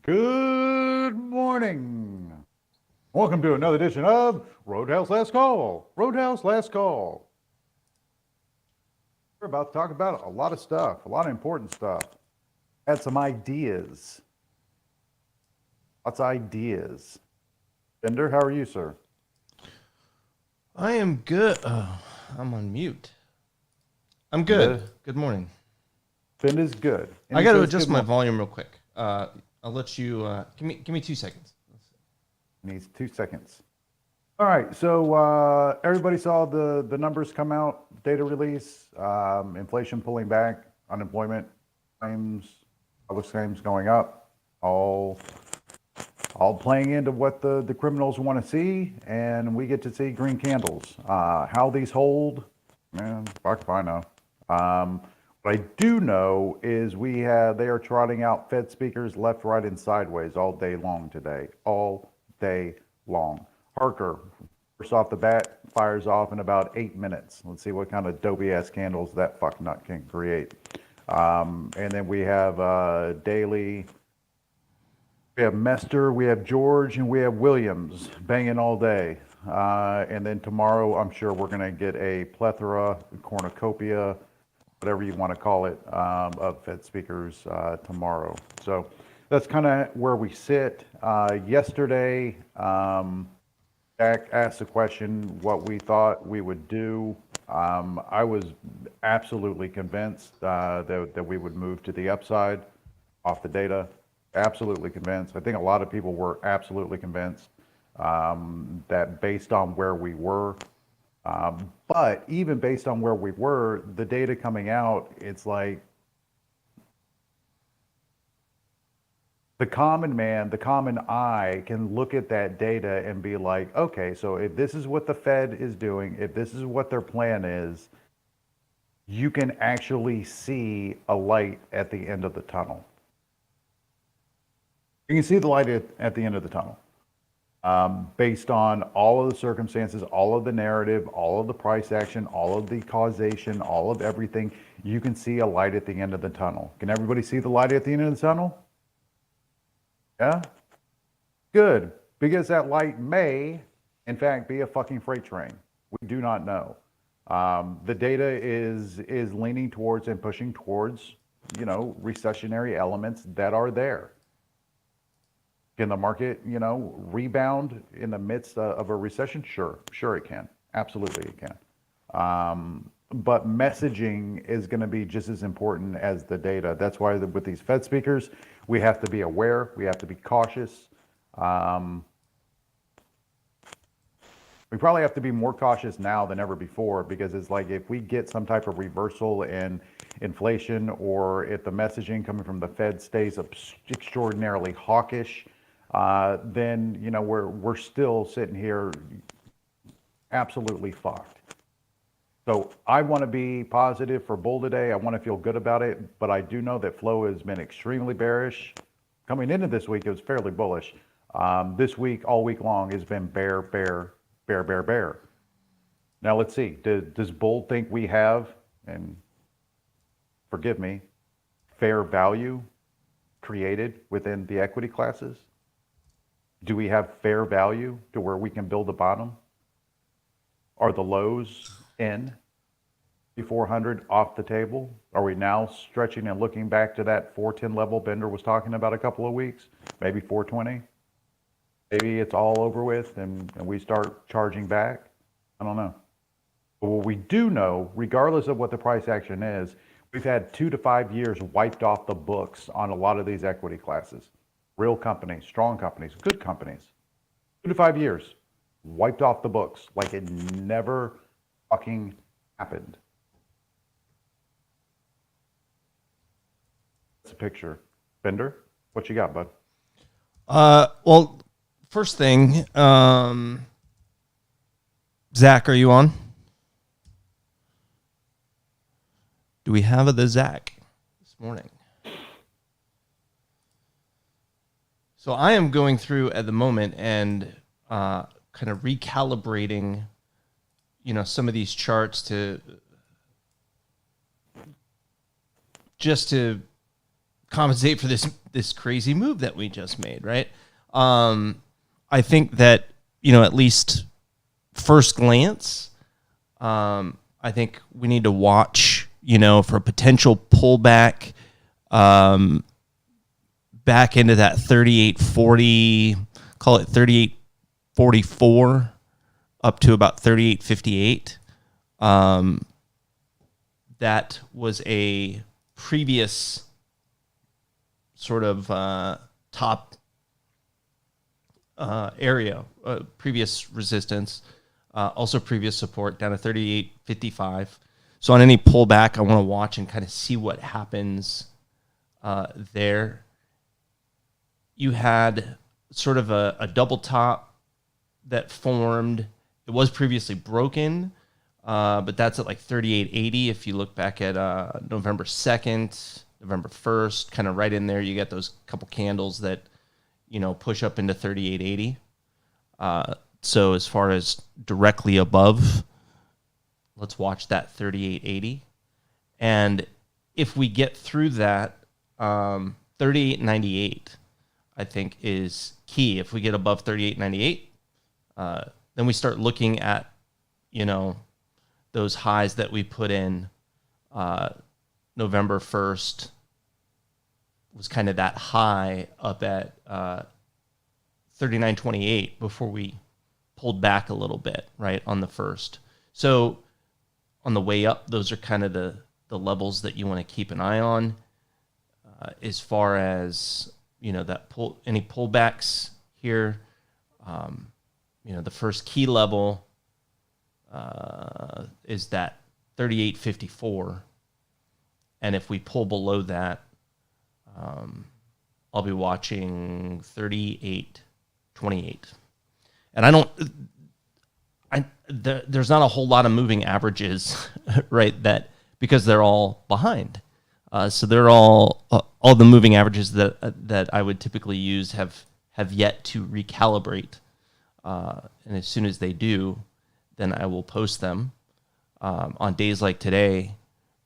Good morning. Welcome to another edition of Roadhouse Last Call. Roadhouse Last Call. We're about to talk about a lot of stuff, a lot of important stuff. Had some ideas. Lots of ideas. Bender, how are you, sir? I am good. Oh, I'm on mute. I'm good. Good morning. Bender's good. And I he got to says adjust good my morning. volume real quick. I'll let you. Give me 2 seconds. Needs 2 seconds. All right, so everybody saw the numbers come out, data release, inflation pulling back, unemployment claims, public claims going up, all playing into what the criminals want to see, and we get to see green candles. How these hold, man, fuck if I know. What I do know is they are trotting out Fed speakers left, right, and sideways all day long today, all day long. Harker, first off the bat, fires off in about 8 minutes. Let's see what kind of dopey ass candles that fucknut can create. And then we have Daly, we have Mester, we have George, and we have Williams banging all day. And then tomorrow, I'm sure we're going to get a plethora, cornucopia, whatever you want to call it, of Fed speakers tomorrow. So that's kind of where we sit. Yesterday, Jack asked the question what we thought we would do. I was absolutely convinced that we would move to the upside off the data. Absolutely convinced. I think a lot of people were absolutely convinced that based on where we were. But even based on where we were, the data coming out, it's like the common man, the common eye can look at that data and be like, okay, so if this is what the Fed is doing, if this is what their plan is, you can actually see a light at the end of the tunnel. You can see the light at the end of the tunnel. Based on all of the circumstances, all of the narrative, all of the price action, all of the causation, all of everything, you can see a light at the end of the tunnel. Can everybody see the light at the end of the tunnel? Yeah? Good. Because that light may, in fact, be a fucking freight train. We do not know. The data is leaning towards and pushing towards, recessionary elements that are there. Can the market, rebound in the midst of a recession? Sure it can. Absolutely it can. But messaging is going to be just as important as the data. That's why with these Fed speakers, we have to be aware. We have to be cautious. We probably have to be more cautious now than ever before, because it's like if we get some type of reversal in inflation, or if the messaging coming from the Fed stays extraordinarily hawkish, then we're still sitting here absolutely fucked. So I want to be positive for bull today. I want to feel good about it, but I do know that flow has been extremely bearish. Coming into this week, it was fairly bullish. This week, all week long, has been bear, bear, bear, bear, bear. Now let's see. Does bull think we have, and forgive me, fair value created within the equity classes? Do we have fair value to where we can build a bottom? Are the lows in 400 off the table? Are we now stretching and looking back to that 410 level Bender was talking about a couple of weeks? Maybe 420? Maybe it's all over with and we start charging back? I don't know. But what we do know, regardless of what the price action is, we've had 2 to 5 years wiped off the books on a lot of these equity classes. Real companies, strong companies, good companies. 2 to 5 years wiped off the books like it never fucking happened. That's a picture. Bender, what you got, bud? Well, first thing, Zach, are you on? Do we have the Zach this morning? So I am going through at the moment and kind of recalibrating, some of these charts to compensate for this crazy move that we just made, right? I think that, at least first glance, I think we need to watch, for a potential pullback back into that 38.40, call it 38.44 up to about 38.58. That was a previous sort of top area, previous resistance, also previous support down to 38.55. So on any pullback, I want to watch and kind of see what happens there. You had sort of a double top that formed. It was previously broken, but that's at like 38.80. If you look back at November 2nd, November 1st, kind of right in there, you get those couple candles that, push up into 38.80. So as far as directly above, let's watch that 38.80. And if we get through that, 38.98, I think, is key. If we get above 38.98, then we start looking at, those highs that we put in November 1st was kind of that high up at 39.28 before we pulled back a little bit, right, on the first. So on the way up, those are kind of the levels that you want to keep an eye on. As far as, that any pullbacks here, the first key level is that 38.54. And if we pull below that, I'll be watching 38.28. And there's not a whole lot of moving averages, right, that because they're all behind. So they're all the moving averages that I would typically use have yet to recalibrate. And as soon as they do, then I will post them. On days like today,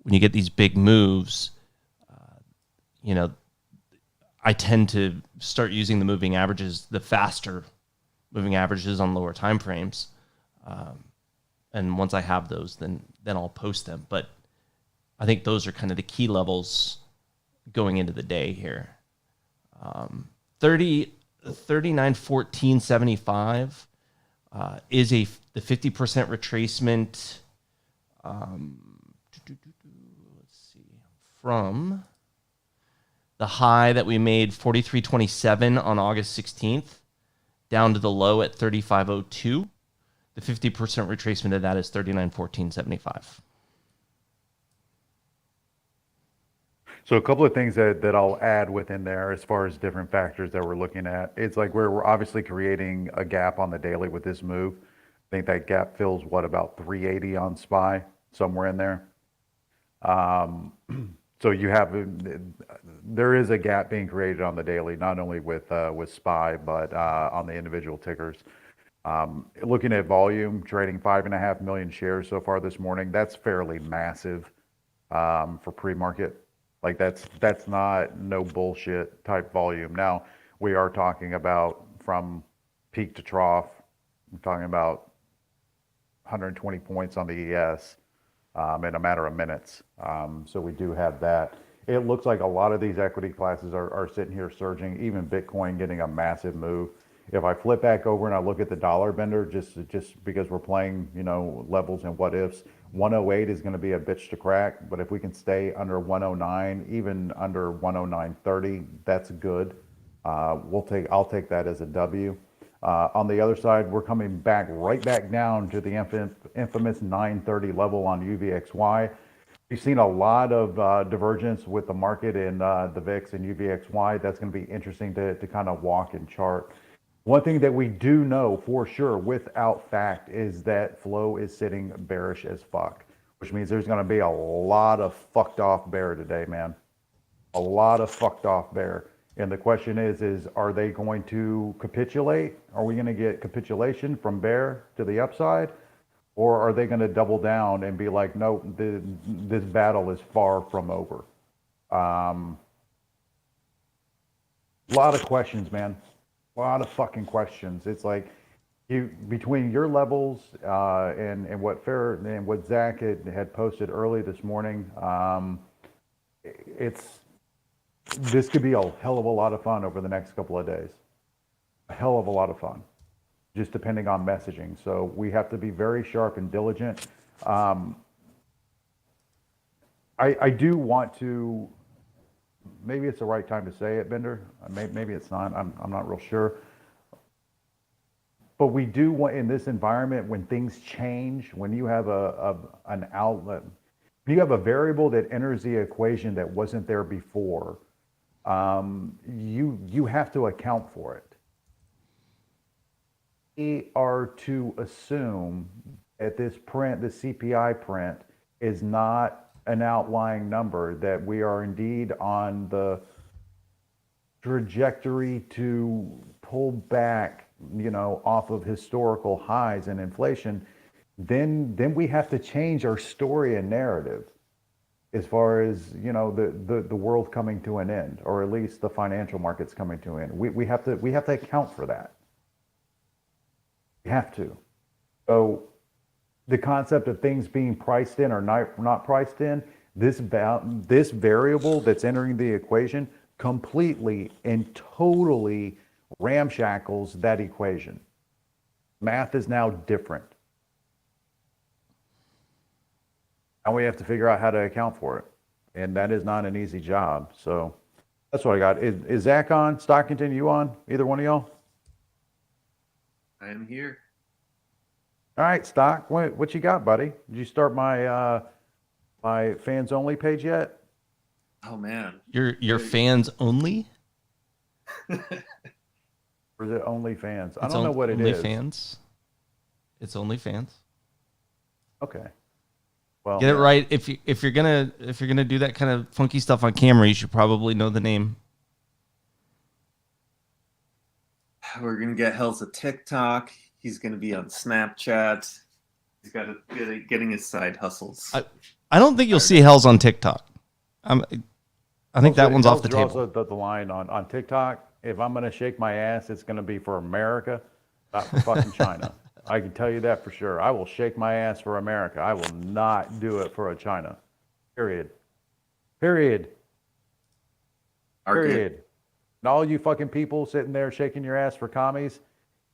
when you get these big moves, I tend to start using the moving averages, the faster moving averages on lower time frames. And once I have those, then I'll post them. But I think those are kind of the key levels going into the day here. 39.1475 is the 50% retracement. Let's see, from the high that we made 43.27 on August 16th down to the low at 35.02. The 50% retracement of that is 39.1475. So a couple of things that I'll add within there as far as different factors that we're looking at. It's like we're obviously creating a gap on the daily with this move. I think that gap fills about 380 on SPY, somewhere in there. So there is a gap being created on the daily, not only with SPY, but on the individual tickers. Looking at volume, trading 5.5 million shares so far this morning. That's fairly massive for pre-market. Like that's not no bullshit type volume. Now we are talking about from peak to trough. I'm talking about 120 points on the ES in a matter of minutes. So we do have that. It looks like a lot of these equity classes are sitting here surging. Even Bitcoin getting a massive move. If I flip back over and I look at the dollar bender, just because we're playing, levels and what ifs, 108 is going to be a bitch to crack. But if we can stay under 109, even under 109.30, that's good. I'll take that as a W. On the other side, we're coming right back down to the infamous 930 level on UVXY. We've seen a lot of divergence with the market in the VIX and UVXY. That's going to be interesting to kind of walk and chart. One thing that we do know for sure without fact is that flow is sitting bearish as fuck, which means there's going to be a lot of fucked off bear today, man. A lot of fucked off bear. And the question is are they going to capitulate? Are we going to get capitulation from bear to the upside? Or are they going to double down and be like, nope, this battle is far from over? A lot of questions, man. A lot of fucking questions. It's like between your levels and what Zach had posted early this morning. This could be a hell of a lot of fun over the next couple of days. A hell of a lot of fun, just depending on messaging. So we have to be very sharp and diligent. I do want to, maybe it's the right time to say it, Bender. Maybe it's not. I'm not real sure. But we do want, in this environment, when things change, when you have an outlet, you have a variable that enters the equation that wasn't there before, you have to account for it. We are to assume that this CPI print, is not an outlying number, that we are indeed on the trajectory to pull back, off of historical highs in inflation, then we have to change our story and narrative as far as, the world coming to an end, or at least the financial markets coming to an end. We have to account for that. We have to. So the concept of things being priced in or not priced in, this variable that's entering the equation completely and totally ramshackles that equation. Math is now different. Now we have to figure out how to account for it. And that is not an easy job. So that's what I got. Is Zach on? Stockington, you on? Either one of y'all? I am here. All right, Stock, what you got, buddy? Did you start my my fans only page yet? Oh man. Your fans only? Or is it only fans? I don't know what it is. Fans. It's only fans. Okay. Well, get it right. If you're gonna do that kind of funky stuff on camera, you should probably know the name. We're gonna get Hells a TikTok. He's gonna be on Snapchat. He's got getting his side hustles. I don't think you'll see Hells on TikTok. I think that one's off the table. Also, the line on TikTok. If I'm gonna shake my ass, it's gonna be for America, not for fucking China. I can tell you that for sure. I will shake my ass for America. I will not do it for a China. Period. Period. Period. And all you fucking people sitting there shaking your ass for commies,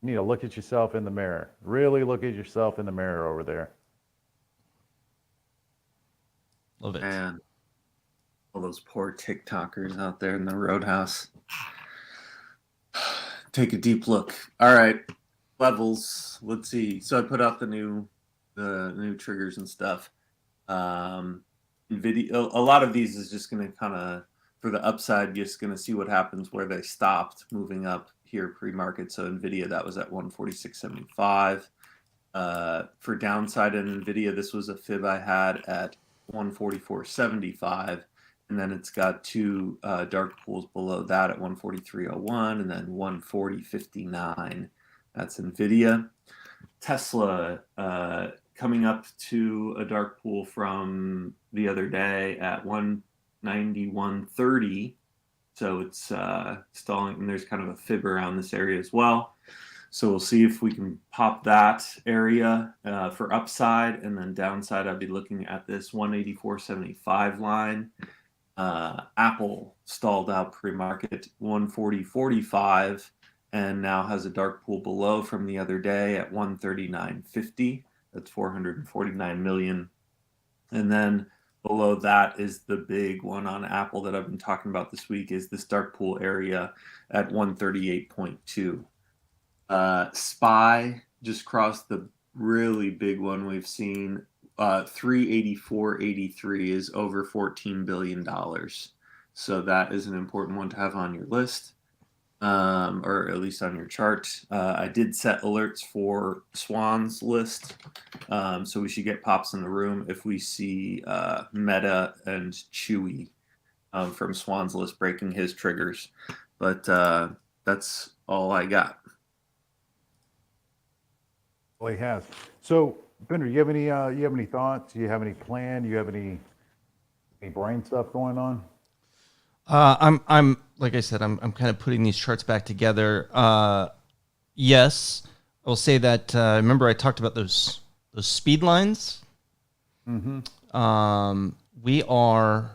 you need to look at yourself in the mirror. Really look at yourself in the mirror over there. Love it. Man, all those poor TikTokers out there in the Roadhouse. Take a deep look. All right. Levels. Let's see. So I put out the new triggers and stuff. Nvidia, a lot of these is just going to kind of, for the upside, just going to see what happens where they stopped moving up here pre-market. So Nvidia, that was at 146.75. For downside in Nvidia, this was a fib I had at 144.75. And then it's got two dark pools below that at 143.01 and then 140.59. That's Nvidia. Tesla coming up to a dark pool from the other day at 191.30. So it's stalling, and there's kind of a fib around this area as well. So we'll see if we can pop that area for upside, and then downside, I'll be looking at this 184.75 line. Apple stalled out pre-market 140.45 and now has a dark pool below from the other day at 139.50. That's 449 million. And then below that is the big one on Apple that I've been talking about this week, is this dark pool area at 138.2. SPY just crossed the really big one we've seen. 384.83 is over $14 billion. So that is an important one to have on your list, or at least on your chart. I did set alerts for Swan's list, so we should get pops in the room if we see Meta and Chewy from Swan's list breaking his triggers. But that's all I got. Well, he has. So, Bender, you have any thoughts? Do you have any plan? Do you have any brain stuff going on? I'm like I said, I'm kind of putting these charts back together. Yes, I will say that. Remember, I talked about those speed lines. We are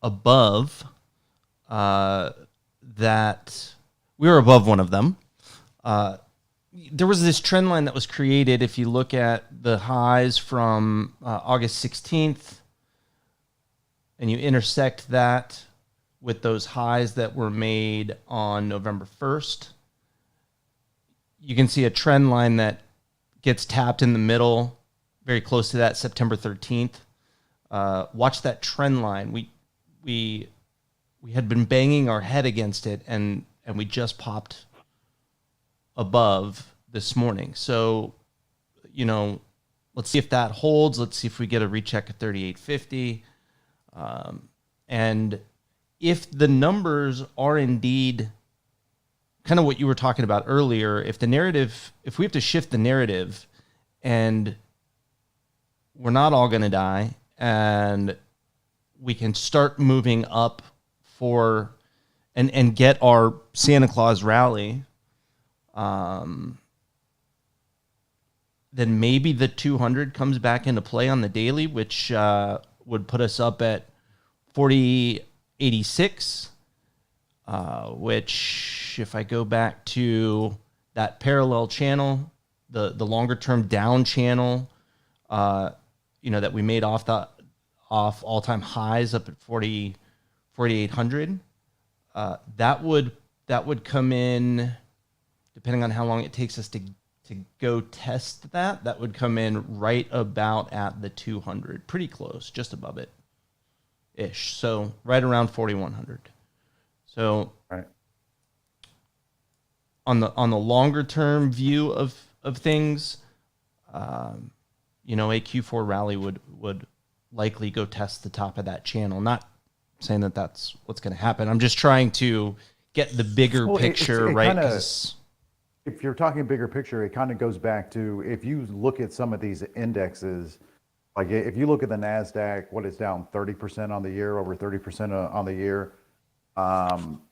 above that. We are above one of them. There was this trend line that was created. If you look at the highs from August 16th, and you intersect that with those highs that were made on November 1st, you can see a trend line that gets tapped in the middle, very close to that September 13th. Watch that trend line. We had been banging our head against it, and we just popped above this morning. So, let's see if that holds. Let's see if we get a recheck at 38.50. And if the numbers are indeed kind of what you were talking about earlier, if we have to shift the narrative and we're not all going to die and we can start moving up and get our Santa Claus rally, then maybe the 200 comes back into play on the daily, which would put us up at 40.86, which if I go back to that parallel channel, the longer term down channel, that we made off all-time highs up at 4,800, that would come in, depending on how long it takes us to go test that would come in right about at the 200, pretty close, just above it ish. So right around 4,100. So Right. on the longer term view of things, a Q4 rally would likely go test the top of that channel. Not saying that that's what's going to happen. I'm just trying to get the bigger picture, right? If you're talking bigger picture, it kind of goes back to, if you look at some of these indexes, like if you look at the NASDAQ, what is down 30% on the year, over 30% on the year.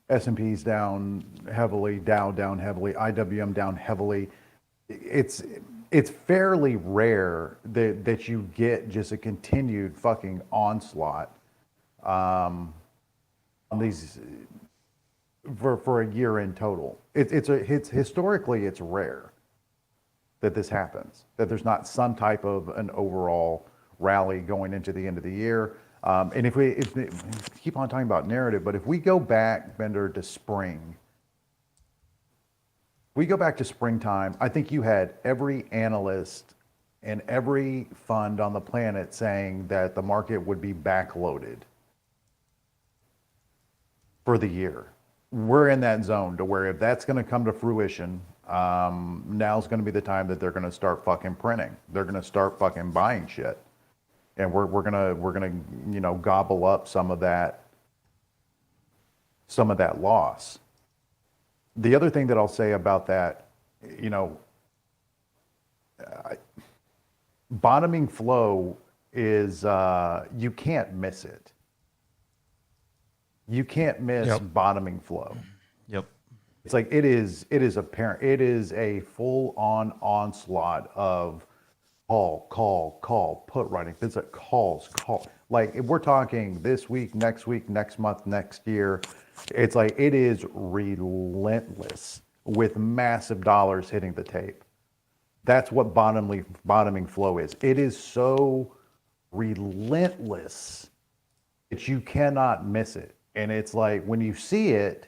S&P's down heavily, Dow down heavily, IWM down heavily. It's fairly rare that you get just a continued fucking onslaught on these for a year in total. It's historically it's rare that this happens, that there's not some type of an overall rally going into the end of the year. And if we keep on talking about narrative, but if we go back, Bender, to springtime, I think you had every analyst and every fund on the planet saying that the market would be backloaded for the year. We're in that zone to where if that's going to come to fruition, now's going to be the time that they're going to start fucking printing. They're going to start fucking buying shit, and we're gonna gobble up some of that loss. The other thing that I'll say about that, bottoming flow is you can't miss it. You can't miss bottoming flow. Yep. It's like it is apparent. It is a full-on onslaught of call, put writing. It's like call. Like if we're talking this week, next month, next year, it's like it is relentless with massive dollars hitting the tape. That's what bottoming flow is. It is so relentless that you cannot miss it. And it's like when you see it,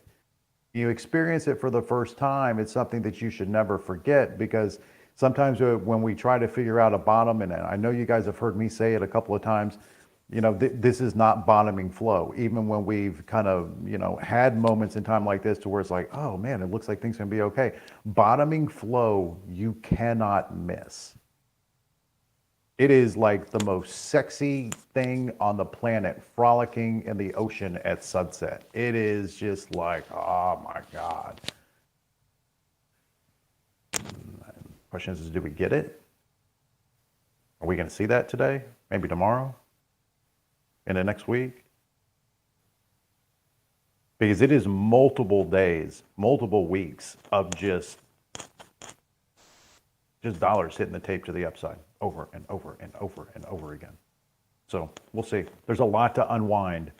you experience it for the first time, it's something that you should never forget, because sometimes when we try to figure out a bottom, and I know you guys have heard me say it a couple of times, this is not bottoming flow. Even when we've kind of, had moments in time like this to where it's like, oh man, it looks like things can be okay. Bottoming flow, you cannot miss. It is like the most sexy thing on the planet, frolicking in the ocean at sunset. It is just like, oh my God. Question is, do we get it? Are we going to see that today? Maybe tomorrow? In the next week? because it is multiple days, multiple weeks of just dollars hitting the tape to the upside over and over and over and over again. So we'll see. There's a lot to unwind.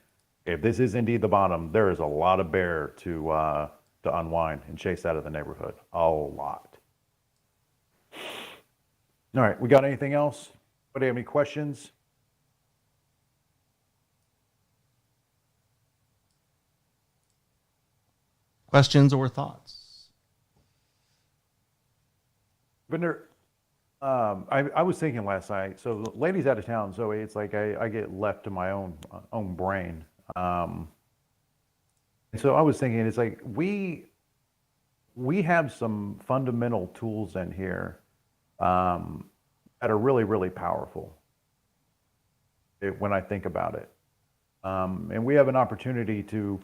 If this is indeed the bottom, there is a lot of bear to unwind and chase out of the neighborhood. A lot. All right, we got anything else? Anybody have any questions? Questions or thoughts? Vendor, I was thinking last night, so the lady's out of town, so it's like I get left to my own brain. And so I was thinking, it's like we have some fundamental tools in here that are really, really powerful when I think about it. And we have an opportunity to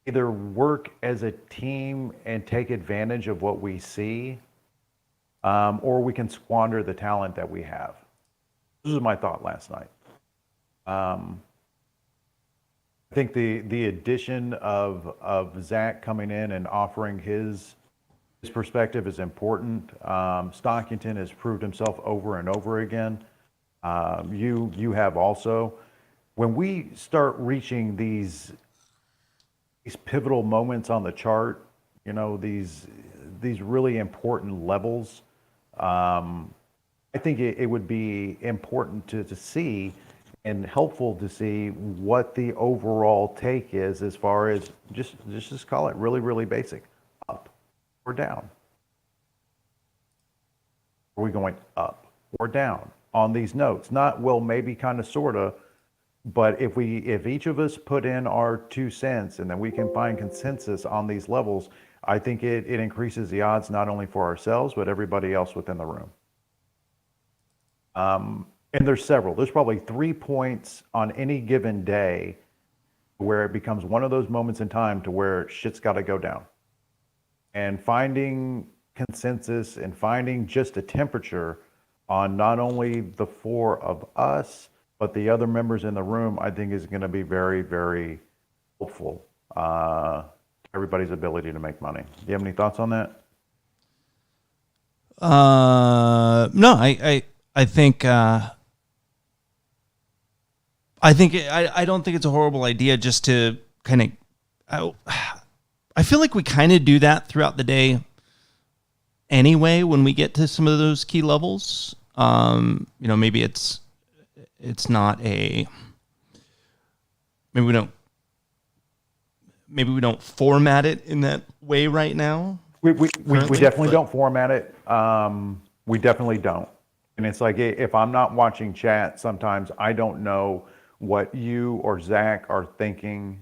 either work as a team and take advantage of what we see, or we can squander the talent that we have. This is my thought last night. I think the addition of Zach coming in and offering his perspective is important. Stockington has proved himself over and over again. You have also. When we start reaching these pivotal moments on the chart, you know, these really important levels, I think it would be important to see and helpful to see what the overall take is as far as just call it really, really basic, up or down. Are we going up or down on these notes? Not, well, maybe, kind of, sort of, but if each of us put in our 2 cents and then we can find consensus on these levels, I think it increases the odds not only for ourselves, but everybody else within the room. And there's several. There's probably 3 points on any given day where it becomes one of those moments in time to where shit's got to go down. And finding consensus and finding just a temperature on not only the 4 of us, but the other members in the room, I think is going to be very, very helpful to everybody's ability to make money. Do you have any thoughts on that? No, I think I don't think it's a horrible idea just to kind of. I feel like we kind of do that throughout the day anyway when we get to some of those key levels. Maybe it's not a. Maybe we don't format it in that way right now. We definitely don't format it. We definitely don't. And it's like, if I'm not watching chat, sometimes I don't know what you or Zach are thinking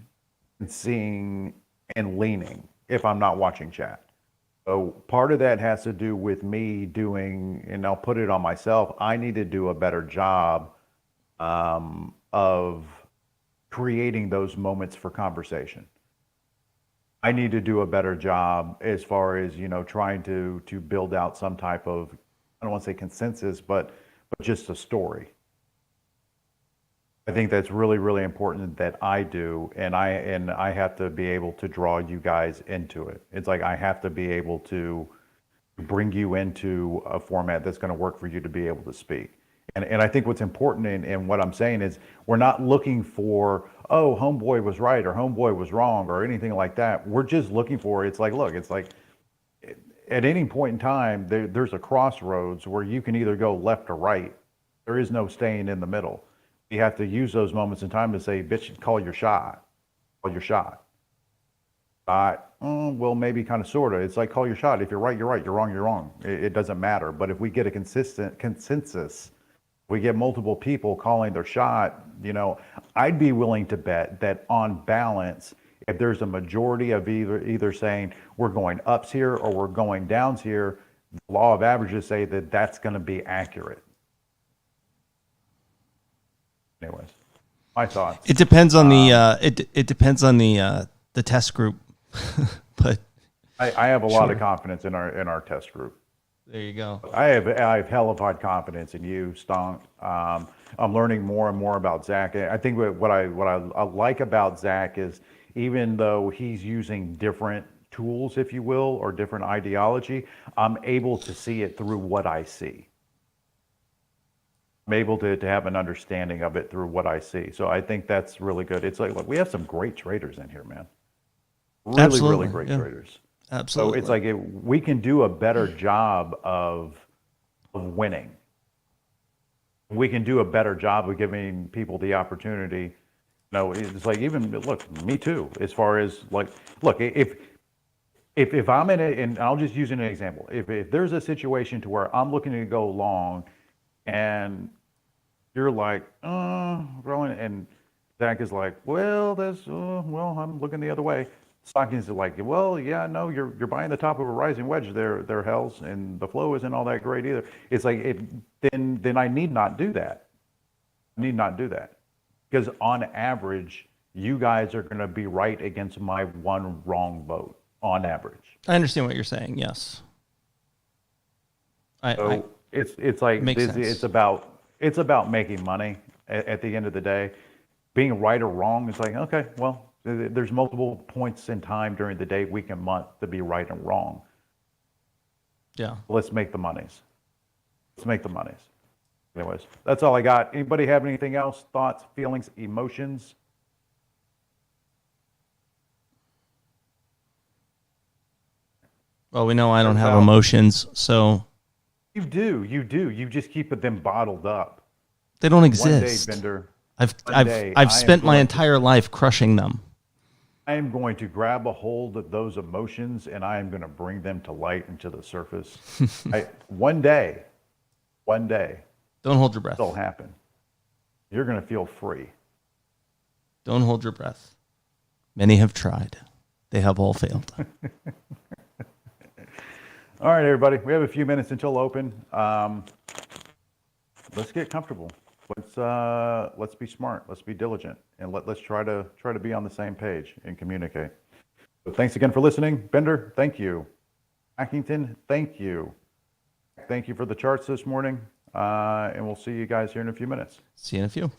and seeing and leaning if I'm not watching chat. So part of that has to do with me doing, and I'll put it on myself, I need to do a better job of creating those moments for conversation. I need to do a better job as far as, trying to build out some type of, I don't want to say consensus, but just a story. I think that's really, really important that I do, and I have to be able to draw you guys into it. It's like I have to be able to bring you into a format that's going to work for you to be able to speak. And I think what's important in what I'm saying is we're not looking for, oh, homeboy was right or homeboy was wrong or anything like that. We're just looking for, it's like, look, it's like at any point in time, there's a crossroads where you can either go left or right. There is no staying in the middle. You have to use those moments in time to say, bitch, call your shot. Call your shot. Well, maybe, kind of, sort of. It's like, call your shot. If you're right, you're right. You're wrong, you're wrong. It doesn't matter. But if we get a consistent consensus, we get multiple people calling their shot, I'd be willing to bet that on balance, if there's a majority of either saying we're going ups here or we're going downs here, the law of averages say that that's going to be accurate. Anyways, my thoughts. It depends on the it depends on the test group, but I have a lot of confidence in our test group. There you go. I have hellified confidence in you, Stonk. I'm learning more and more about Zach. I think what I like about Zach is even though he's using different tools, if you will, or different ideology, I'm able to see it through what I see. I'm able to have an understanding of it through what I see. So I think that's really good. It's like, look, we have some great traders in here, man. Really, Absolutely, really great yeah. traders. Absolutely. So it's like we can do a better job of winning. We can do a better job of giving people the opportunity. No, it's like, even look, me too. As far as like, look, if I'm in it, and I'll just use an example. If there's a situation to where I'm looking to go long, and you're like, rolling, and Zach is like, well, well, I'm looking the other way. Stockings is like, well, yeah, no, you're buying the top of a rising wedge there, Hells, and the flow isn't all that great either. It's like, then I need not do that. I need not do that. Because on average, you guys are going to be right against my one wrong vote on average. I understand what you're saying. Yes. So it's like makes sense. it's about making money at the end of the day. Being right or wrong is like, okay, well, there's multiple points in time during the day, week, and month to be right and wrong. Yeah. Let's make the monies. Let's make the monies. Anyways, that's all I got. Anybody have anything else? Thoughts, feelings, emotions? Well, we know I don't have Out. emotions, so You do. You just keep them bottled up. they don't One day, exist. Bender. I've spent my entire life crushing them. I am going to grab a hold of those emotions, and I am going to bring them to light and to the surface. One day, Don't hold your breath. it'll happen. You're going to feel free. Don't hold your breath. Many have tried. They have all failed. All right, everybody. We have a few minutes until open. Let's get comfortable. Let's be smart. Let's be diligent, and let's try to be on the same page and communicate. So thanks again for listening, Bender. Thank you, Ackington. Thank you. Thank you for the charts this morning, and we'll see you guys here in a few minutes. See you in a few.